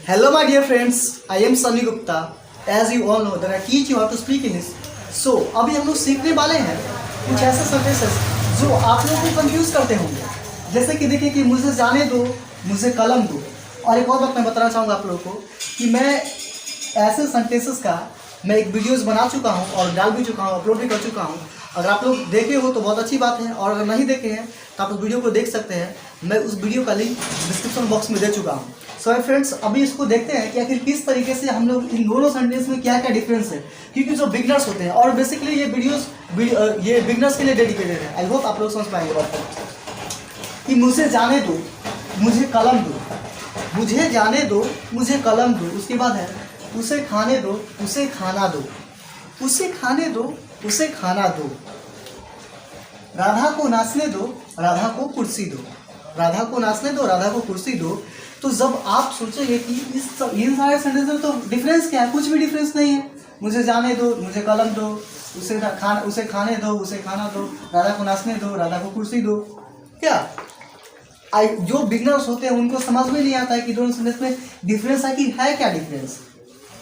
Hello my dear friends, I am Sunny Gupta. As you all know that I teach you how to speak English. So अभी हम लोग सीखने वाले हैं कुछ ऐसे सेंटेंसेस जो आप लोगों को कंफ्यूज करते होंगे। जैसे कि देखिए कि मुझे जाने दो, मुझे कलम दो। और एक और बात मैं बताना चाहूँगा आप लोगों को कि मैं ऐसे सेंटेंसेस का मैं एक वीडियोस बना चुका हूँ और डाल भी चुका हूँ, अपलोड भी कर चुका हूँ। अगर आप लोग देखे हो तो बहुत अच्छी बात है, और अगर नहीं देखे हैं तो आप उस वीडियो को देख सकते हैं। मैं उस वीडियो का लिंक डिस्क्रिप्शन बॉक्स में दे चुका हूँ। सो फ्रेंड्स, अभी इसको देखते हैं कि आखिर किस तरीके से हम लोग इन दोनों सेंटेंस में क्या क्या डिफरेंस है, क्योंकि जो बिगनर्स होते हैं, और बेसिकली ये ये बिगनर्स के लिए डेडिकेटेड है। आई होप आप लोग समझ पाएंगे बात कि मुझे जाने दो, मुझे कलम दो, मुझे जाने दो, मुझे कलम दो। उसके बाद है उसे खाने दो, उसे खाना दो, उसे खाने दो, उसे खाना दो। राधा को नाचने दो, राधा को कुर्सी दो, राधा को नाचने दो, राधा को कुर्सी दो। तो जब आप सोचेंगे कि इन सारे सेंटेंस में तो डिफरेंस क्या है, कुछ भी डिफरेंस नहीं है। मुझे जाने दो, मुझे कलम दो, उसे खाने दो, उसे खाना दो, राधा को नाचने दो, राधा को कुर्सी दो। क्या जो बिगनर्स होते हैं उनको समझ में नहीं आता है कि दोनों सेंटेंस में डिफरेंस है कि है क्या डिफरेंस।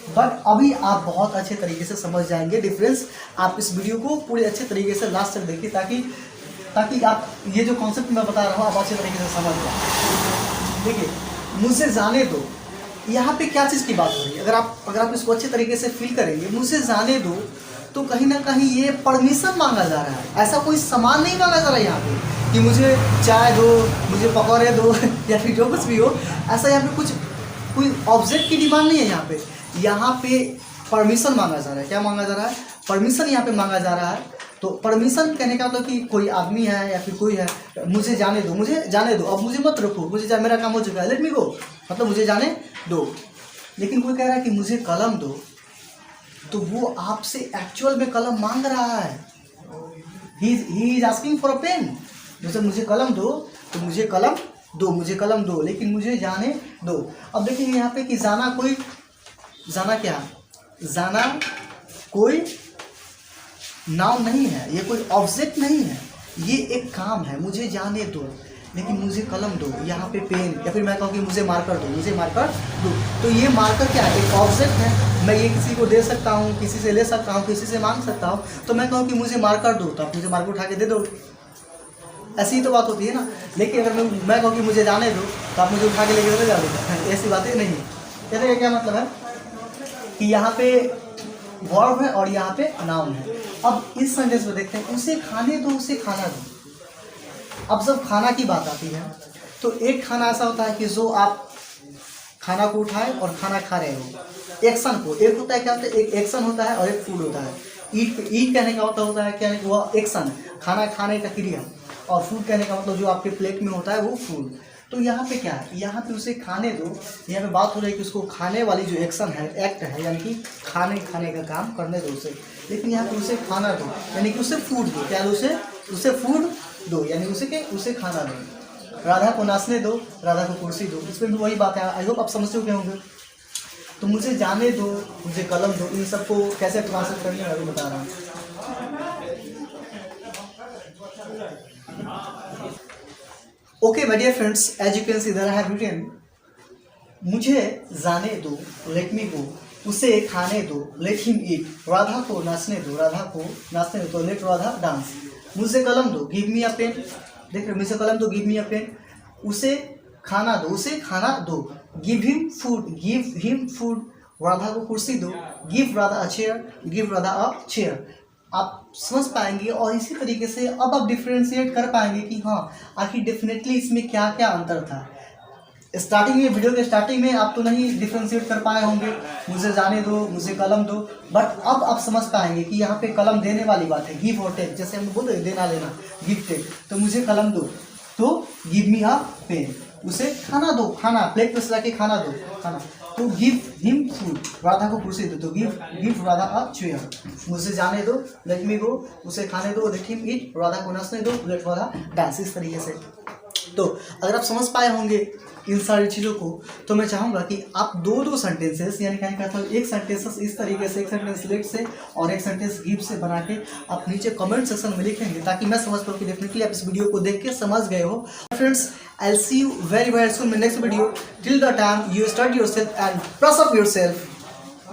बट अभी आप बहुत अच्छे तरीके से समझ जाएंगे डिफरेंस। आप इस वीडियो को पूरे अच्छे तरीके से लास्ट तक देखिए ताकि आप ये जो कॉन्सेप्ट मैं बता रहा हूँ आप अच्छे तरीके से समझ जाए। देखिए, मुझे जाने दो, यहाँ पे क्या चीज़ की बात हो रही है। अगर आप इसको अच्छे तरीके से फील करेंगे, मुझे जाने दो, तो कहीं ना कहीं ये परमिशन मांगा जा रहा है। ऐसा कोई सामान नहीं मांगा जा रहा है यहाँ पे कि मुझे चाय दो, मुझे पकौड़े दो या फिर जो कुछ भी हो। ऐसा यहाँ पे कोई ऑब्जेक्ट की डिमांड नहीं है। यहाँ पे परमिशन मांगा जा रहा है। क्या मांगा जा रहा है? परमिशन यहाँ पे मांगा जा रहा है। तो परमिशन कहने का मतलब कि कोई आदमी है या फिर कोई है, मुझे जाने दो, मुझे जाने दो, अब मुझे मत रोको, मेरा काम हो चुका है, लेट मी गो, मतलब मुझे जाने दो। लेकिन कोई कह रहा है कि मुझे कलम दो, तो वो आपसे एक्चुअल में कलम मांग रहा है। He is asking for a pen. जैसे मुझे कलम दो, तो मुझे कलम दो, मुझे कलम दो, लेकिन मुझे जाने दो। अब देखिए यहाँ पे कि जाना क्या, जाना कोई नाउन नहीं है, ये कोई ऑब्जेक्ट नहीं है, ये एक काम है। मुझे जाने दो, लेकिन मुझे कलम दो। यहाँ पे पेन, या फिर मैं कहूँ कि मुझे मार्कर दो, मुझे मार्कर दो। तो ये मार्कर क्या है? एक ऑब्जेक्ट है। मैं ये किसी को दे सकता हूँ, किसी से ले सकता हूँ, किसी से मांग सकता हूँ। तो मैं कहूँ कि मुझे मार्कर दो, तो आप मुझे मार्कर उठा के दे दो। ऐसी ही तो बात होती है ना। लेकिन अगर मैं कहूँ कि मुझे जाने दो, तो आप मुझे उठा के लेके जा दो। ऐसी बातें नहीं। कहने का क्या मतलब है कि यहाँ पे वर्ब है और यहाँ पे नाउन है। अब इस सेंटेंस में देखते हैं, उसे खाने दो, उसे खाना दो। अब जब खाना की बात आती है तो एक खाना ऐसा होता है कि जो आप खाना को उठाए और खाना खा रहे हो। एक्शन को, एक होता है क्या होता है, एक एक्शन होता है और एक फूड होता है। ईट कहने का होता है क्या, वो एक्शन, खाना खाने का क्रिया, और फूड कहने का मतलब जो आपके प्लेट में होता है वो फूड। तो यहाँ पे क्या है, यहाँ पे उसे खाने दो, यहाँ पे बात हो रही है कि उसको खाने वाली जो एक्शन है, एक्ट है, यानी कि खाने का काम करने दो उसे। लेकिन यहाँ पे उसे खाना दो, यानी कि उसे फूड दो। क्या दो? उसे फूड दो, यानी उसे खाना दो। राधा को नाचने दो, राधा को कुर्सी दो। इसमें भी वही बात है। आई होप आप समझ चुके होंगे। तो मुझे जाने दो, मुझे कलम दो, इन सबको कैसे ट्रांसलेट करनी है मैं अभी बता रहा हूँ। Okay my dear friends, as you can see there I have written, मुझे जाने दो, लेट मी गो, उसे खाने दो, लेट हिम ईट, राधा को नाचने दो, राधा को नाचने दो, तो लेट राधा डांस। मुझे कलम दो, गिव मी अ पेन। देख रहे, मुझे कलम दो, गिव मी अ पेन। उसे खाना दो, उसे खाना दो, गिव हिम फूड, राधा को कुर्सी दो, गिव राधा अ चेयर, गिव राधा अ चेयर। आप समझ पाएंगे और इसी तरीके से अब आप डिफ्रेंशिएट कर पाएंगे कि हाँ आखिर डेफिनेटली इसमें क्या क्या अंतर था। स्टार्टिंग में, वीडियो के स्टार्टिंग में आप तो नहीं डिफ्रेंशिएट कर पाए होंगे, मुझे जाने दो, मुझे कलम दो। बट अब आप समझ पाएंगे कि यहाँ पे कलम देने वाली बात है, गिव और टेक। जैसे हम बोलते हैं देना लेना, गिव टेक। तो मुझे कलम दो, तो गिव मी अ पेन। उसे खाना दो, खाना प्लेट में सजा के खाना दो, खाना। तो गिव हिम फूड, राधा को कुर्सी दो, तो गिव राधा अ चेयर। मुझे जाने दो, लेट मी गो, उसे खाने दो, लेट हिम ईट, राधा को नाचने दो, लेट राधा डांस। इस तरीके से तो अगर आप समझ पाए होंगे इन सारी चीज़ों को, तो मैं चाहूँगा कि आप दो सेंटेंसेस, यानी कहने का मतलब एक सेंटेंसेस इस तरीके से, एक सेंटेंस लेट से और एक सेंटेंस गिव से बना के आप नीचे कमेंट सेक्शन में लिखेंगे, ताकि मैं समझ पाऊँ कि डेफिनेटली आप इस वीडियो को देख के समझ गए हो। Friends, I will see you very soon in my next video. Till the time, you study yourself and brush up yourself.